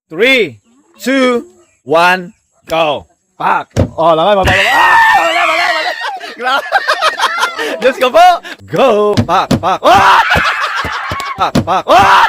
3, 2, 1, go. Pak. Oh, langay, mababa. Mali. Grabe. Diyos ko po. Go. Pak. Oh! Pak. Oh!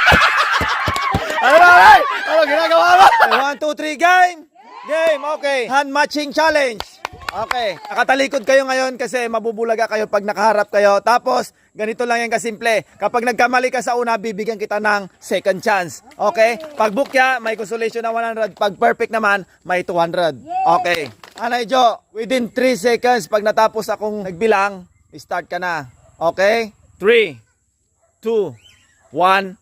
Ano ginagawa mo? 1, 2, 3, game. Game, okay. Hand matching challenge. Okay. Nakatalikod kayo ngayon kasi mabubulaga kayo pag nakaharap kayo. Tapos, ganito lang yan kasimple. Kapag nagkamali ka sa una, bibigyan kita ng second chance. Okay? Pag bukya, may consolation na 100. Pag perfect naman, may 200. Okay. Anay Jo, within 3 seconds, pag natapos akong nagbilang, start ka na. Okay? 3, 2, 1,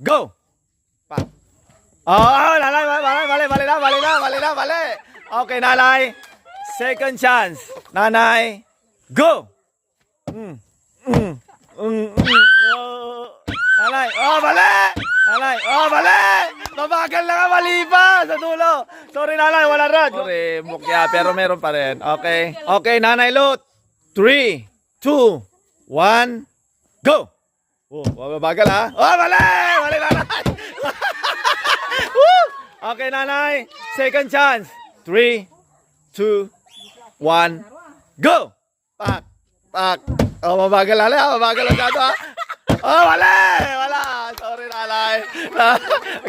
go! Pa. Oh, mali. Okay, Nanay. Second chance. Nanay, go! Nanay, oh, mali! Nanay, oh, mali! Mabagal na nga, mali pa sa dulo. Sorry, Nanay, wala rad. Sorry, mukya, pero meron pa rin. Okay. Okay, Nanay Lot. 3, 2, 1, go! Oh, mabagal ha? Oh, mali! Mali, Nanay! Okay, Nanay. Second chance. 3, 2, 1, go! Pak. Oh, mabagal Nanay. Mabagal ang gato ha? Oh, wala. Sorry, Nanay.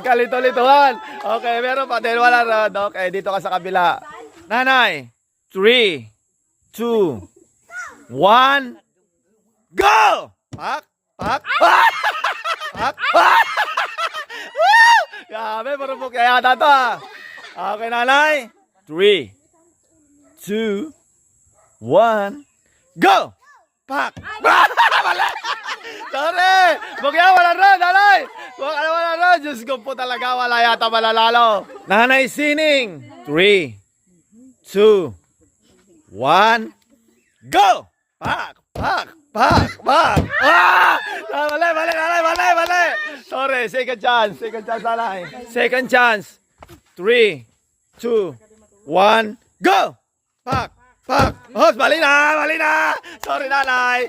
Kalito-lituhan. Okay, meron pa din. Wala rin. Okay, dito ka sa kabila. Nanay. 3, 2, 1, go! Pak. Grabe, marupok kaya yata to ha. Okay, Nanay. 3, 2, 1, go! Pak! Mali! Sorry! Bukya, wala rin, Nanay! Wala rin. Diyos ko po talaga, wala yata malalalo. Nanay Sining. 3, 2, 1, go! Pak! Ah! Mali, Nanay. Sorry, second chance, Nanay. Second chance. 3, 2, 1, go! Pak! Oh, mali na! Sorry, Nanay.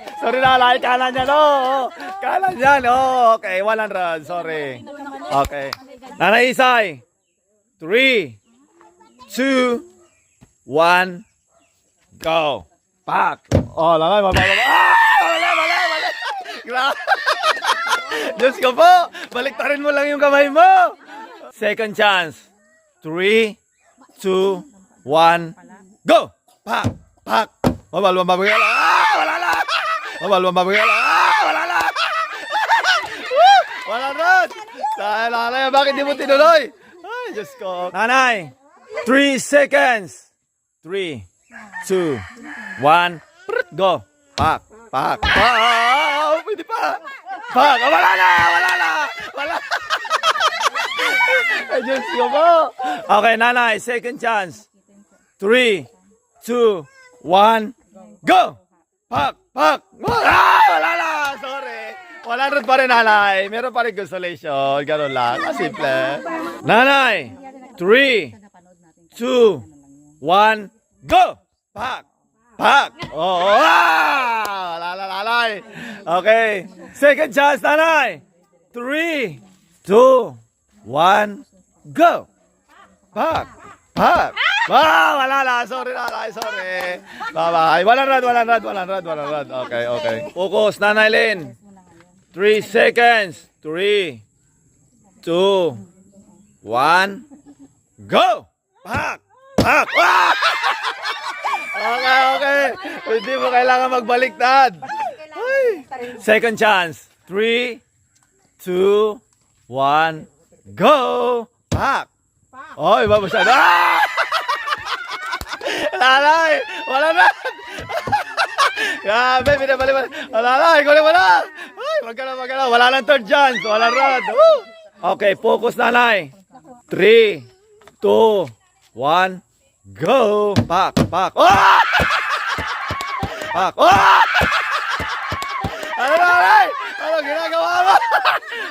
Kanan yan, Okay, 100. Sorry. Okay. Nanay Isay. 3, 2, 1, go! Pak! Oh, langay, mababa. Mali! Grabe. Diyos ko po, baliktarin mo lang yung kamay mo. Second chance. 3, 2, 1, go! Pak! Mabal. Wala na! Wala rin! Nanay, bakit di mo tinuloy? Ay, Diyos ko. Nanay, 3 seconds. 3, 2, 1, go! Pak! Pwede pa! Pak! Wala na! Ay, Diyos ko po. Okay, Nanay, second chance. 3, 2, 1, go! Pak! Wala na! Sorry. 100 pa rin, Nanay. Meron pa rin consolation. Ganun lang. Simple. Nanay, 3, 2, 1, go! Pak! Oh! Wala na, Nanay. Okay. Second chance, Nanay. 3, 2, 1, go! Pak! Wala na. Sorry, Nanay. Sorry. Bye-bye. 100. Okay. Focus, Nanay Lynn. 3 seconds. 3, 2, 1, go! Pak! Okay. Hindi mo kailangan magbaliktad. Second chance. 3, 2, 1, go! Pak! Oh, iba masyado. Nanay! Wala na! Grabe, binabali. Wala na, ikaw wala. Ay, magkala. Wala lang third chance. Wala rad. Okay, focus, Nanay. 3, 2, 1, go! Pak! Oh! Pak! Oh! Nanay? Ano ginagawa mo?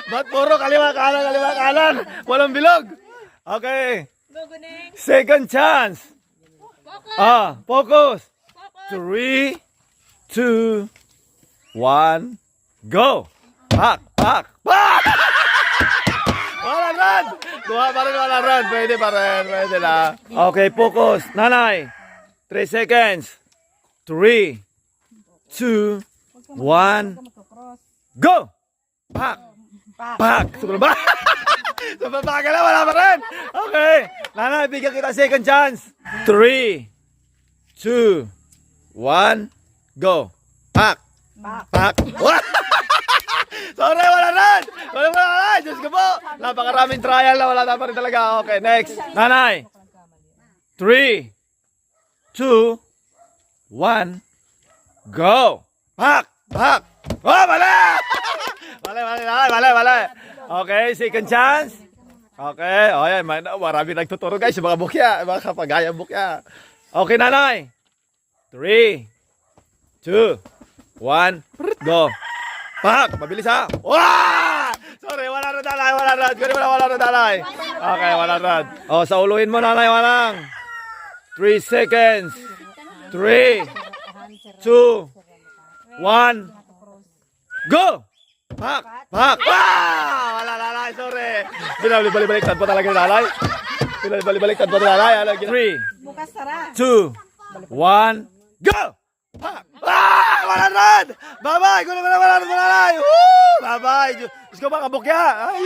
Ba't puro kaliwa kanan? Walang bilog. Okay. Second chance. Focus. 3, 2, 1, go! Pak! Wala rin! Kuha pa rin, walang run. Pwede pa rin. Pwede na. Okay, focus. Nanay. 3 seconds. 3, 2, 1. Go! Pak! Pak! Sobrang ba? Sobrang bagal na, wala pa rin. Okay. Nanay, bigyan kita second chance. 3, 2, 1. Go! Pak! Pak! Sorry, wala rin! Wala rin! Diyos ko po! Napakaraming trial na wala na pa rin talaga. Okay, next. Nanay. 3, 2, 1. Go! Pak! Pak! Oh, mali! Mali. Okay, second chance. Okay, oh yan. Marami nagtuturo guys, yung mga bukya. Mga kapagaya bukya. Okay, nanay. 3, 2, 1. Go! Pak! Mabilis ha! Wah! Sorry, wala na dalay, wala na. Wala na dalay. Okay, wala na. Oh, sa uluhin mo, nanay, walang. 3 seconds. 3, 2, 1. Go! Pak! Pak! Ah! Wala, lalay, sorry. Binabalik-baliktad pa talaga yung lalay. Binabalik-baliktad pa talaga yung lalay. 3, 2, 1. Go! Pak! Ah! Wala rin! Bye-bye! Wala rin! Bye-bye! Diyos ko ba, kabukya? Ay!